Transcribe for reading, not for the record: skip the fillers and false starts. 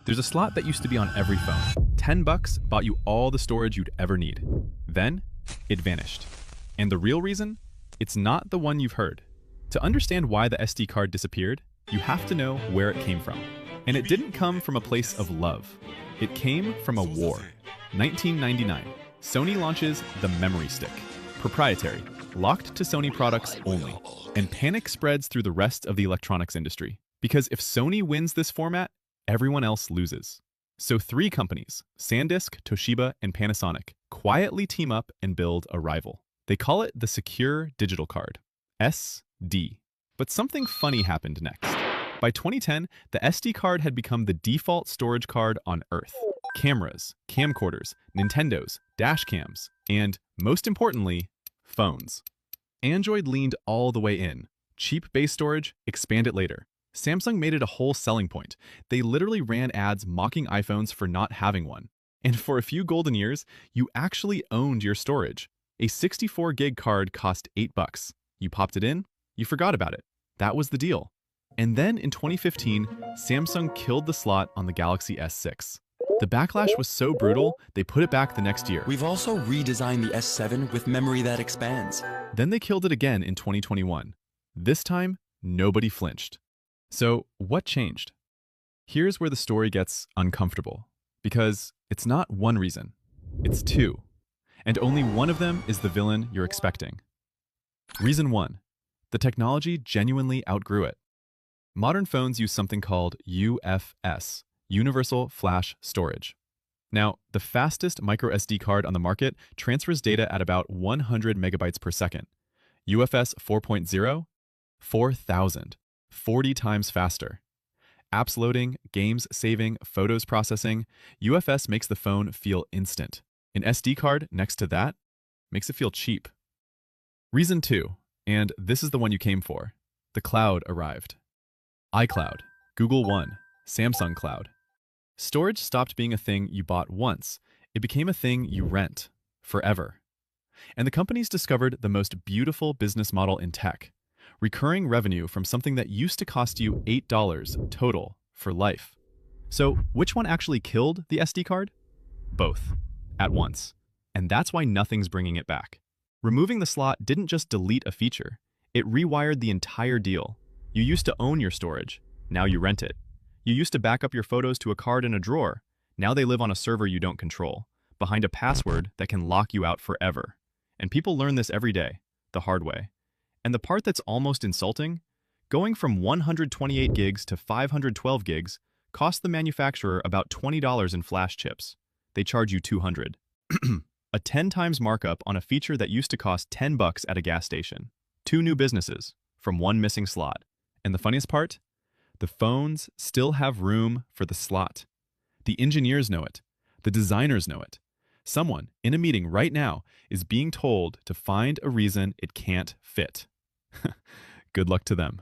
There's a slot that used to be on every phone. 10 bucks bought you all the storage you'd ever need. Then, it vanished. And the real reason? It's not the one you've heard. To understand why the SD card disappeared, you have to know where it came from. And it didn't come from a place of love. It came from a war. 1999, Sony launches the memory stick. Proprietary, locked to Sony products only. And panic spreads through the rest of the electronics industry. Because if Sony wins this format, everyone else loses. So 3 companies, SanDisk, Toshiba, and Panasonic, quietly team up and build a rival. They call it the Secure Digital Card, SD. But something funny happened next. By 2010, the SD card had become the default storage card on Earth. Cameras, camcorders, Nintendos, dash cams, and, most importantly, phones. Android leaned all the way in. Cheap base storage, expand it later. Samsung made it a whole selling point. They literally ran ads mocking iPhones for not having one. And for a few golden years, you actually owned your storage. A 64 gig card cost $8. You popped it in, you forgot about it. That was the deal. And then in 2015, Samsung killed the slot on the Galaxy S6. The backlash was so brutal, they put it back the next year. We've also redesigned the S7 with memory that expands. Then they killed it again in 2021. This time, nobody flinched. So what changed? Here's where the story gets uncomfortable. Because it's not one reason, it's 2. And only one of them is the villain you're expecting. Reason 1. The technology genuinely outgrew it. Modern phones use something called UFS, Universal Flash Storage. Now, the fastest microSD card on the market transfers data at about 100 megabytes per second. UFS 4.0, 4,000, 40 times faster. Apps loading, games saving, photos processing, UFS makes the phone feel instant. An SD card next to that makes it feel cheap. Reason 2, and this is the one you came for. The cloud arrived. iCloud, Google One, Samsung Cloud. Storage stopped being a thing you bought once. It became a thing you rent, forever. And the companies discovered the most beautiful business model in tech. Recurring revenue from something that used to cost you $8 total for life. So which one actually killed the SD card? Both, at once. And that's why nothing's bringing it back. Removing the slot didn't just delete a feature. It rewired the entire deal. You used to own your storage. Now you rent it. You used to back up your photos to a card in a drawer. Now they live on a server you don't control, behind a password that can lock you out forever. And people learn this every day, the hard way. And the part that's almost insulting, going from 128 gigs to 512 gigs cost the manufacturer about $20 in flash chips. They charge you $200. A 10 times markup on a feature that used to cost $10 at a gas station. 2 new businesses from one missing slot. And the funniest part? The phones still have room for the slot. The engineers know it. The designers know it. Someone in a meeting right now is being told to find a reason it can't fit. Good luck to them.